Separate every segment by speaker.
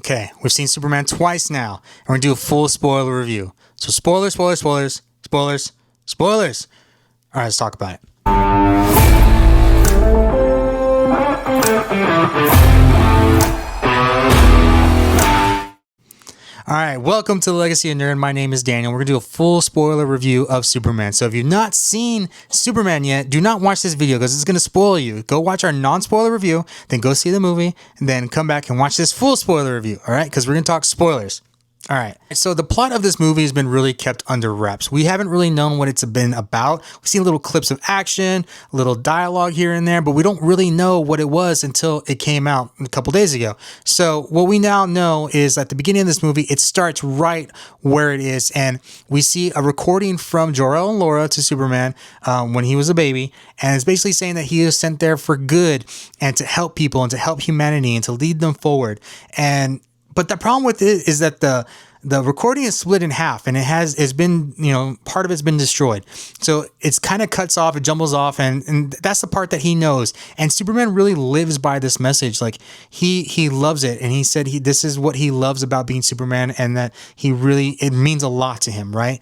Speaker 1: Okay, we've seen Superman twice now, and we're gonna do a full spoiler review. So spoilers. All right, let's talk about it. All right, welcome to the Legacy of Nerd. My name is Daniel. We're going to do a full spoiler review of Superman. So if you've not seen Superman yet, do not watch this video because it's going to spoil you. Go watch our non-spoiler review, then go see the movie, and then come back and watch this full spoiler review, all right? Because we're going to talk spoilers. All right, so the plot of this movie has been really kept under wraps. We haven't really known what it's been about. We've seen little clips of action, a little dialogue here and there, but we don't really know what it was until it came out a couple days ago. So what we now know is at the beginning of this movie, it starts right where it is, and we see a recording from Jor-El and Laura to Superman when he was a baby, and it's basically saying that he is sent there for good and to help people and to help humanity and to lead them forward. But the problem with it is that the recording is split in half, and it's been, part of it's been destroyed. So it's kind of cuts off, it jumbles off, and that's the part that he knows. And Superman really lives by this message. Like he loves it, and he said this is what he loves about being Superman, and that it means a lot to him, right?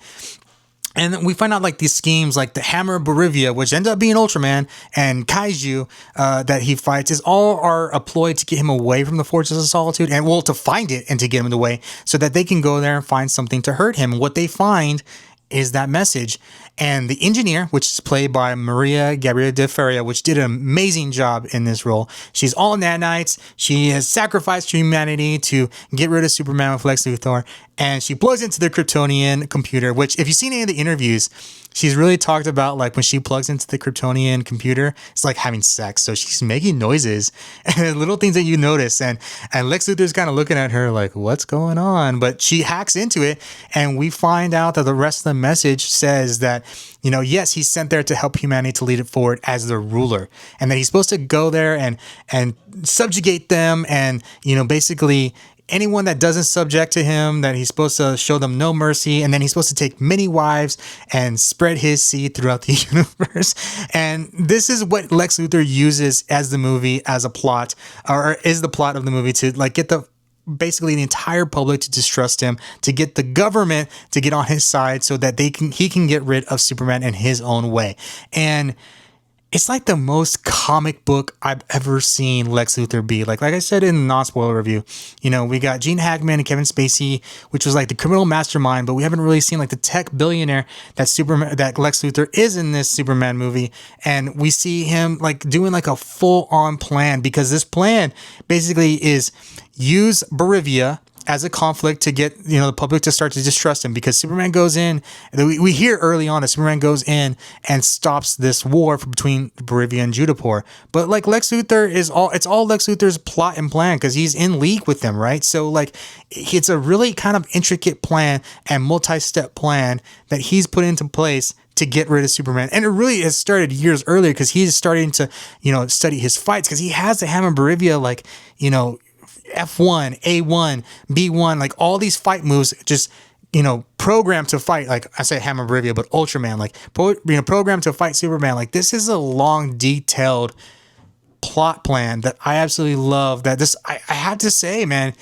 Speaker 1: And then we find out like these schemes, like the Hammer of Bolivia, which end up being Ultraman, and Kaiju that he fights, is all are employed to get him away from the Fortress of Solitude, and to find it and to get him away so that they can go there and find something to hurt him. And what they find is that message. And the engineer, which is played by Maria Gabriela de Faria, which did an amazing job in this role. She's all nanites. She has sacrificed humanity to get rid of Superman with Lex Luthor. And she plugs into the Kryptonian computer, which if you've seen any of the interviews, she's really talked about like when she plugs into the Kryptonian computer, it's like having sex. So she's making noises and little things that you notice. And Lex Luthor's kind of looking at her like, what's going on? But she hacks into it. And we find out that the rest of the message says that, yes, he's sent there to help humanity to lead it forward as the ruler. And that he's supposed to go there and subjugate them. And, basically anyone that doesn't subject to him, that he's supposed to show them no mercy, and then he's supposed to take many wives and spread his seed throughout the universe. And this is what Lex Luthor uses as the movie, as a plot, or is the plot of the movie, to like get basically the entire public to distrust him, to get the government to get on his side so that he can get rid of Superman in his own way. And it's like the most comic book I've ever seen Lex Luthor be. Like I said in the non-spoiler review, we got Gene Hackman and Kevin Spacey, which was like the criminal mastermind, but we haven't really seen like the tech billionaire that Lex Luthor is in this Superman movie. And we see him like doing like a full-on plan, because this plan basically is use Bolivia as a conflict to get the public to start to distrust him, because Superman goes in. We hear early on that Superman goes in and stops this war between Bolivia and Judapur. But like Lex Luthor it's all Lex Luthor's plot and plan, because he's in league with them, right? So like it's a really kind of intricate plan and multi-step plan that he's put into place to get rid of Superman. And it really has started years earlier, because he's starting to study his fights, because he has the Hammer of Bolivia, like F1, A1, B1, like all these fight moves, just programmed to fight. Like I say Hammer of Bolivia, but Ultraman, like programmed to fight Superman. Like this is a long, detailed plot plan that I absolutely love. That I have to say, man,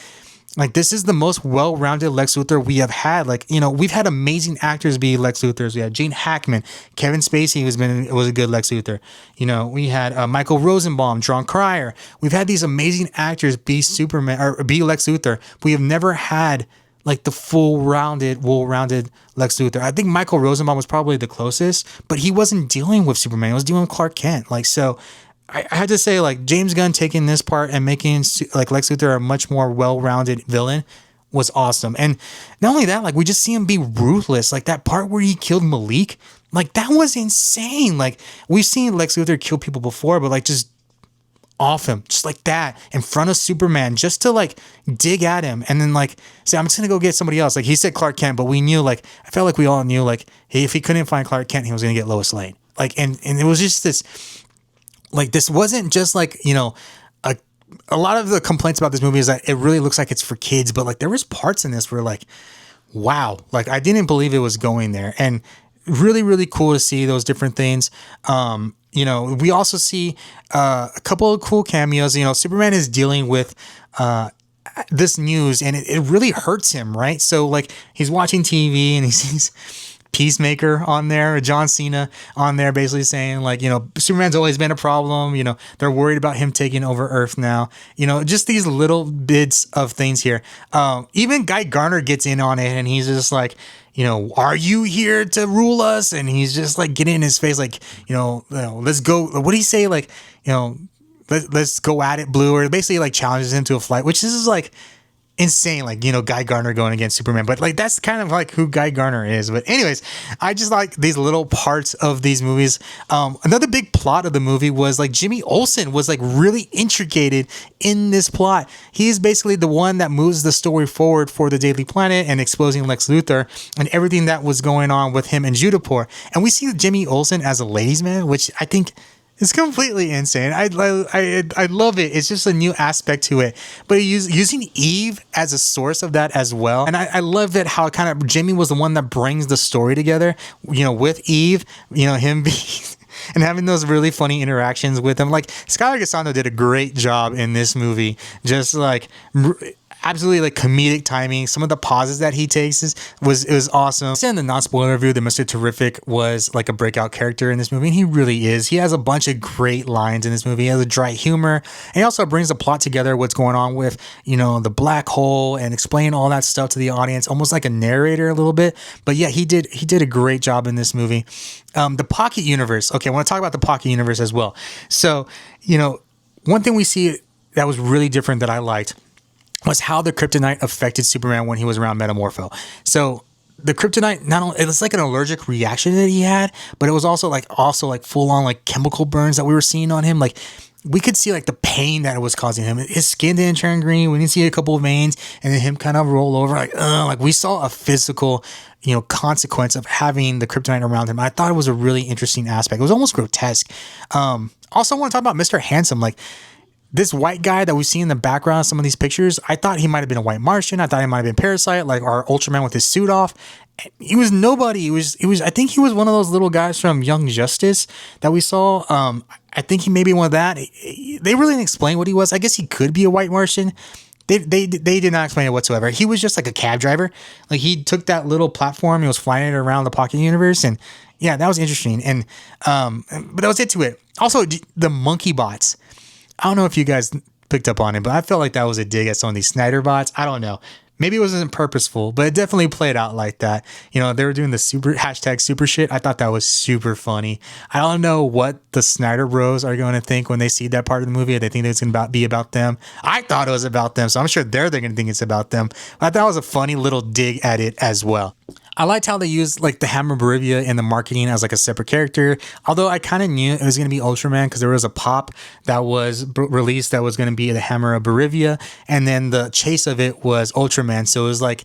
Speaker 1: like this is the most well-rounded Lex Luthor we have had. Like we've had amazing actors be Lex Luthors. We had Gene Hackman, Kevin Spacey, was a good Lex Luthor. We had Michael Rosenbaum, John Cryer. We've had these amazing actors be Superman or be Lex Luthor. But we have never had like the well-rounded Lex Luthor. I think Michael Rosenbaum was probably the closest, but he wasn't dealing with Superman. He was dealing with Clark Kent. Like so. I had to say, like, James Gunn taking this part and making like Lex Luthor a much more well-rounded villain was awesome. And not only that, like we just see him be ruthless. Like that part where he killed Malik, like that was insane. Like we've seen Lex Luthor kill people before, but like just off him, just like that, in front of Superman, just to like dig at him and then like say, I'm just gonna go get somebody else. Like he said Clark Kent, but we knew, like I felt like we all knew, like if he couldn't find Clark Kent, he was gonna get Lois Lane. Like and it was just this. Like this wasn't just like, a lot of the complaints about this movie is that it really looks like it's for kids, but like there was parts in this where like, wow, like I didn't believe it was going there. And really, really cool to see those different things. We also see a couple of cool cameos. Superman is dealing with this news, and it really hurts him, right? So like he's watching TV and he sees Peacemaker on there, John Cena on there, basically saying like, Superman's always been a problem. They're worried about him taking over Earth now. Just these little bits of things here. Even Guy Garner gets in on it, and he's just like, are you here to rule us? And he's just like getting in his face, like, let's go. What do you say? Like, let's go at it, Blue, or basically like challenges him to a fight, which is like insane. Like, Guy Garner going against Superman, but like that's kind of like who Guy Garner is. But anyways, I just like these little parts of these movies. Another big plot of the movie was like Jimmy Olsen was like really intricated in this plot. He's basically the one that moves the story forward for the Daily Planet and exposing Lex Luthor and everything that was going on with him and Judapur. And we see Jimmy Olsen as a ladies' man, which I think it's completely insane. I love it. It's just a new aspect to it. But using Eve as a source of that as well. And I love it how kind of Jimmy was the one that brings the story together, with Eve, him being and having those really funny interactions with him. Like Skylar Gisondo did a great job in this movie. Just like absolutely like comedic timing. Some of the pauses that he takes was awesome. In the non-spoiler review, that Mr. Terrific was like a breakout character in this movie, and he really is. He has a bunch of great lines in this movie. He has a dry humor, and he also brings the plot together, what's going on with, the black hole, and explain all that stuff to the audience, almost like a narrator a little bit. But yeah, he did a great job in this movie. The Pocket Universe. Okay, I want to talk about the Pocket Universe as well. So, one thing we see that was really different that I liked was how the kryptonite affected Superman when he was around Metamorpho. So the kryptonite, not only it was like an allergic reaction that he had, but it was also like full on like chemical burns that we were seeing on him. Like we could see like the pain that it was causing him. His skin didn't turn green. We didn't see a couple of veins, and then him kind of roll over like we saw a physical consequence of having the kryptonite around him. I thought it was a really interesting aspect. It was almost grotesque. Also, I want to talk about Mr. Handsome. Like this white guy that we see in the background of some of these pictures, I thought he might have been a white Martian. I thought he might have been Parasite, like our Ultraman with his suit off. He was nobody. He was. I think he was one of those little guys from Young Justice that we saw. I think he may be one of that. They really didn't explain what he was. I guess he could be a white Martian. They did not explain it whatsoever. He was just like a cab driver. Like he took that little platform, he was flying it around the Pocket Universe, and yeah, that was interesting. And but that was it to it. Also, the monkey bots. I don't know if you guys picked up on it, but I felt like that was a dig at some of these Snyder bots. I don't know. Maybe it wasn't purposeful, but it definitely played out like that. They were doing the super shit. I thought that was super funny. I don't know what the Snyder Bros are going to think when they see that part of the movie. They think it's going to be about them. I thought it was about them, so I'm sure they're going to think it's about them. But I thought it was a funny little dig at it as well. I liked how they used like the Hammer Barivia in the marketing as like a separate character. Although I kind of knew it was going to be Ultraman because there was a pop that was released that was going to be the Hammer of Barivia, and then the chase of it was Ultraman. So it was like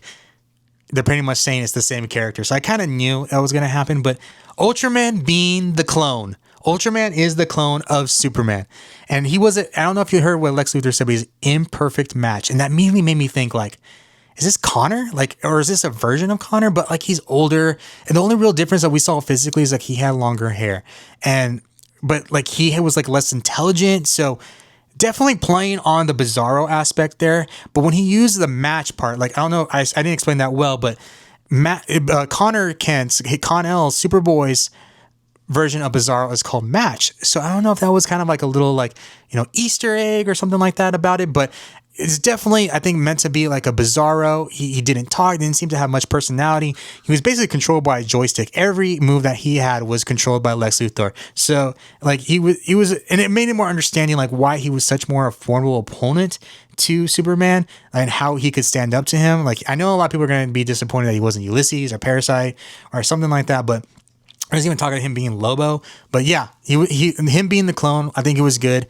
Speaker 1: they're pretty much saying it's the same character. So I kind of knew that was going to happen. But Ultraman being the clone. Ultraman is the clone of Superman. And he was, I don't know if you heard what Lex Luthor said, but he's an imperfect match. And that immediately made me think like, is this Connor? Like, or is this a version of Connor? But like he's older, and the only real difference that we saw physically is like he had longer hair, but like he was like less intelligent. So definitely playing on the Bizarro aspect there. But when he used the match part, like I don't know, I didn't explain that well, but Connor Kal-El Superboy's version of Bizarro is called Match. So I don't know if that was kind of like a little like Easter egg or something like that about it, but it's definitely, I think, meant to be like a Bizarro. He didn't talk, didn't seem to have much personality. He was basically controlled by a joystick. Every move that he had was controlled by Lex Luthor. So like he was, and it made him more understanding like why he was such more a formidable opponent to Superman and how he could stand up to him. Like I know a lot of people are going to be disappointed that he wasn't Ulysses or Parasite or something like that, but I was even talking to him being Lobo. But yeah, him being the clone, I think it was good.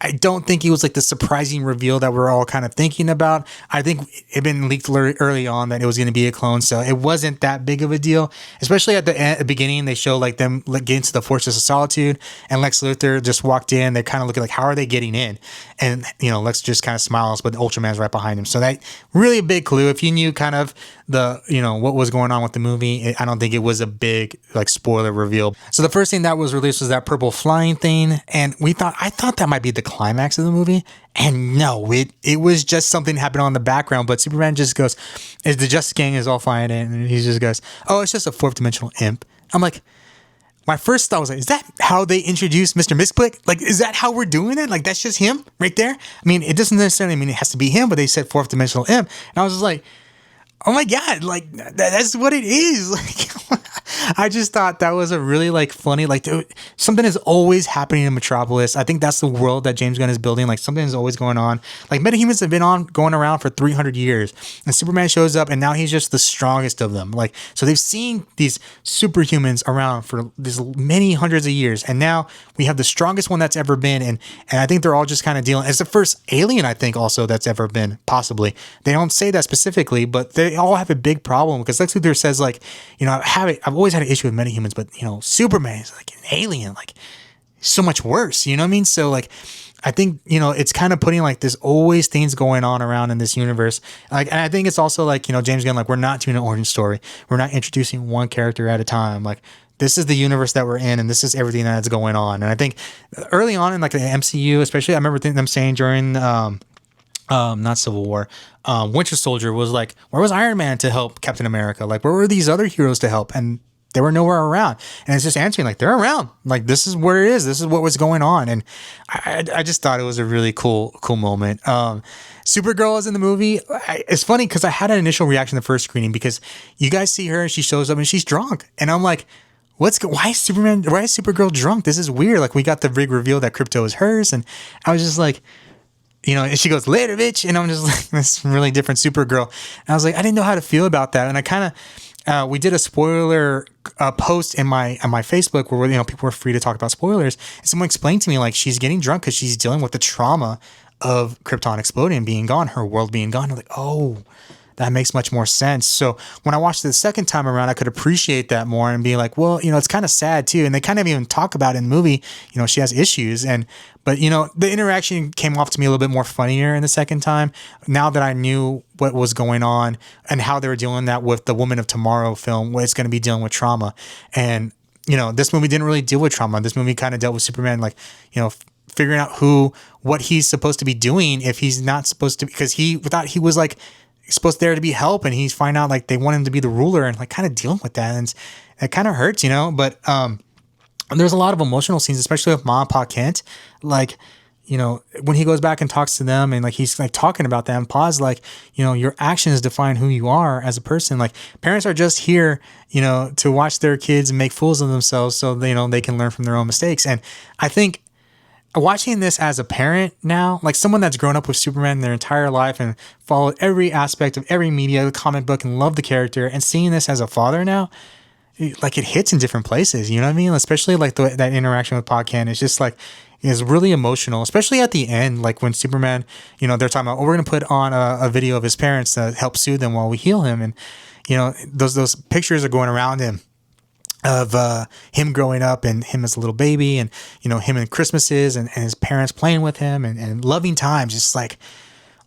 Speaker 1: I don't think it was like the surprising reveal that we're all kind of thinking about. I think it had been leaked early on that it was going to be a clone, so it wasn't that big of a deal. Especially at the beginning, they show like them get into the Fortress of Solitude, and Lex Luthor just walked in. They're kind of looking like, how are they getting in? And Lex just kind of smiles, but Ultraman's right behind him. So that really a big clue. If you knew kind of the what was going on with the movie, I don't think it was a big like spoiler reveal. So the first thing that was released Metropolis was that purple flying thing, and I thought that might be the climax of the movie, and no, it was just something happening on the background. But Superman just goes, "Is the Justice Gang is all fighting," and he just goes, "Oh, it's just a fourth dimensional imp." I'm like, my first thought was like, is that how they introduced Mr. Mixplick? Like, is that how we're doing it? Like, that's just him right there? I mean, it doesn't necessarily mean it has to be him, but they said fourth dimensional imp, and I was just like, oh my God, like that's what it is. Like, I just thought that was a really like funny, like dude, something is always happening in Metropolis. I think that's the world that James Gunn is building. Like something is always going on. Like metahumans have been going around for 300 years, and Superman shows up, and now he's just the strongest of them. Like, so they've seen these superhumans around for these many hundreds of years, and now we have the strongest one that's ever been. And I think they're all just kind of dealing. It's the first alien, I think, also that's ever been, possibly. They don't say that specifically, but they all have a big problem because Lex Luthor says, like, you know, I've always had an issue with metahumans, but you know, Superman is like an alien, like so much worse. You know what I mean? So like, I think, you know, it's kind of putting like there's always things going on around in this universe. Like, and I think it's also like, you know, James Gunn, like, we're not doing an origin story. We're not introducing one character at a time. Like, this is the universe that we're in, and this is everything that's going on. And I think early on in like the MCU, especially, I remember them saying during not Civil War, Winter Soldier was like, where was Iron Man to help Captain America? Like, where were these other heroes to help? And they were nowhere around. And it's just answering like, they're around. Like, this is where it is. This is what was going on. And I just thought it was a really cool moment. Supergirl is in the movie. It's funny because I had an initial reaction the first screening because you guys see her and she shows up and she's drunk. And I'm like, why is Supergirl drunk? This is weird. Like, we got the big reveal that Krypto is hers. And I was just like, you know, and she goes, later, bitch. And I'm just like, this really different Supergirl. And I was like, I didn't know how to feel about that. And I kind of, we did a spoiler post on my Facebook where, you know, people were free to talk about spoilers. And someone explained to me, like, she's getting drunk because she's dealing with the trauma of Krypton exploding and being gone, her world being gone. I'm like, oh, that makes much more sense. So when I watched it the second time around, I could appreciate that more and be like, well, you know, it's kind of sad too. And they kind of even talk about in the movie, you know, she has issues. But you know, the interaction came off to me a little bit more funnier in the second time. Now that I knew what was going on and how they were dealing that with the Woman of Tomorrow film, where it's going to be dealing with trauma. And, you know, this movie didn't really deal with trauma. This movie kind of dealt with Superman, like, you know, figuring out what he's supposed to be doing if he's not supposed to, because he was like, supposed there to be help, and he's find out like they want him to be the ruler, and like kind of dealing with that, and it kind of hurts, you know. But there's a lot of emotional scenes, especially with Mom and Pa Kent, like, you know, when he goes back and talks to them and like he's like talking about them. Pa's like, you know, your actions define who you are as a person. Like, parents are just here, you know, to watch their kids make fools of themselves so they, you know, they can learn from their own mistakes. And I think watching this as a parent now, like someone that's grown up with Superman their entire life and followed every aspect of every media, the comic book, and loved the character, and seeing this as a father now, like it hits in different places, you know what I mean? Especially like that interaction with Pa Kent, it's just like, is really emotional, especially at the end, like when Superman, you know, they're talking about, oh, we're going to put on a video of his parents to help soothe them while we heal him. And, you know, those pictures are going around him of him growing up and him as a little baby, and, you know, him in Christmases and his parents playing with him and loving times. It's like,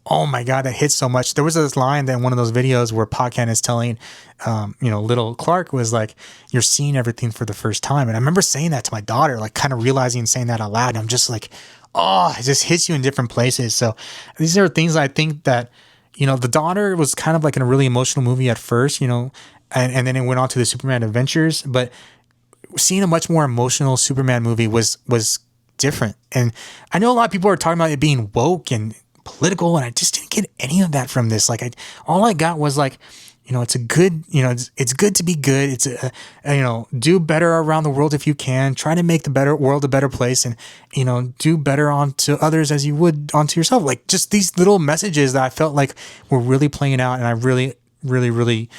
Speaker 1: oh my God, that hits so much. There was this line that in one of those videos where Pa Kent is telling, you know, little Clark was like, you're seeing everything for the first time. And I remember saying that to my daughter, like kind of realizing and saying that out loud. And I'm just like, oh, it just hits you in different places. So these are things I think that, you know, the daughter was kind of like in a really emotional movie at first, you know, and then it went on to the Superman Adventures, but seeing a much more emotional Superman movie was different. And I know a lot of people are talking about it being woke and political, and I just didn't get any of that from this. Like, all I got was like, you know, it's a good, you know, it's good to be good. It's you know, do better around the world if you can. Try to make the better world a better place, and, you know, do better onto others as you would onto yourself. Like, just these little messages that I felt like were really playing out, and I really, really, really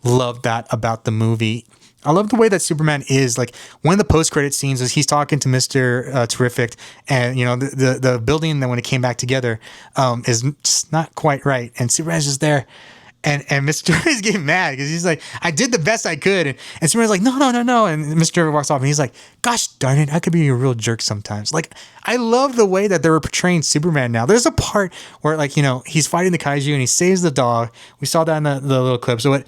Speaker 1: loved that about the movie. I love the way that Superman is. Like, one of the post-credit scenes is he's talking to Mr. Terrific, and, you know, the building that when it came back together is just not quite right, and Superman's just there, and Mr. Terrific's getting mad because he's like, I did the best I could, and Superman's like, no, and Mr. Terrific walks off, and he's like, gosh darn it, I could be a real jerk sometimes. Like, I love the way that they're portraying Superman now. There's a part where, like, you know, he's fighting the kaiju and he saves the dog. We saw that in the little clip. So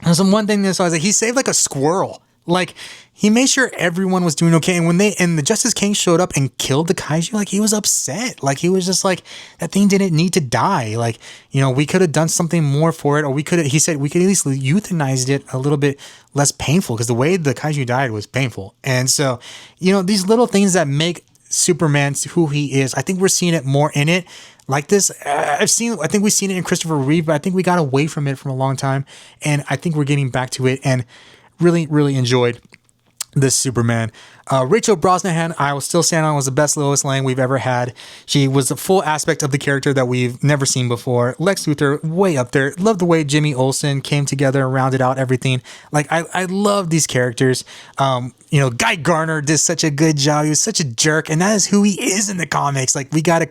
Speaker 1: there's one thing that I was like, he saved like a squirrel. Like, He made sure everyone was doing okay. And when the Justice King showed up and killed the kaiju, like, he was upset. Like, he was just like, that thing didn't need to die. Like, you know, we could have done something more for it, or he said we could at least euthanize it a little bit less painful, because the way the kaiju died was painful. And so, you know, these little things that make Superman who he is, I think we're seeing it more in it. Like this, I think we've seen it in Christopher Reeve, but I think we got away from it for a long time. And I think we're getting back to it, and really, really enjoyed this Superman. Rachel Brosnahan, I will still stand on, was the best Lois Lane we've ever had. She was the full aspect of the character that we've never seen before. Lex Luthor, way up there. Love the way Jimmy Olsen came together and rounded out everything. Like, I love these characters. You know, Guy Gardner did such a good job. He was such a jerk, and that is who he is in the comics. Like, we got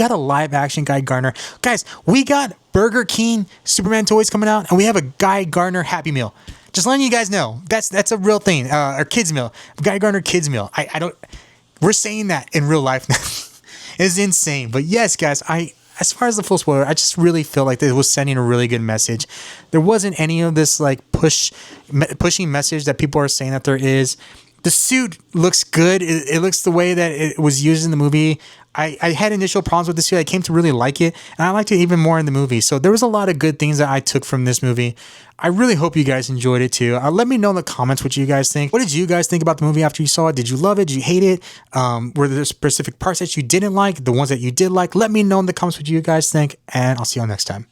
Speaker 1: a live action Guy Gardner. Guys, we got Burger King Superman toys coming out, and we have a Guy Gardner Happy Meal. Just letting you guys know, that's a real thing. Or kids meal, Guy Gardner kids meal. I don't. We're saying that in real life now. It's insane. But yes, guys, as far as the full spoiler, I just really feel like it was sending a really good message. There wasn't any of this like pushing message that people are saying that there is. The suit looks good. It looks the way that it was used in the movie. I had initial problems with the suit. I came to really like it, and I liked it even more in the movie. So there was a lot of good things that I took from this movie. I really hope you guys enjoyed it too. Let me know in the comments what you guys think. What did you guys think about the movie after you saw it? Did you love it? Did you hate it? Were there specific parts that you didn't like? The ones that you did like? Let me know in the comments what you guys think, and I'll see you all next time.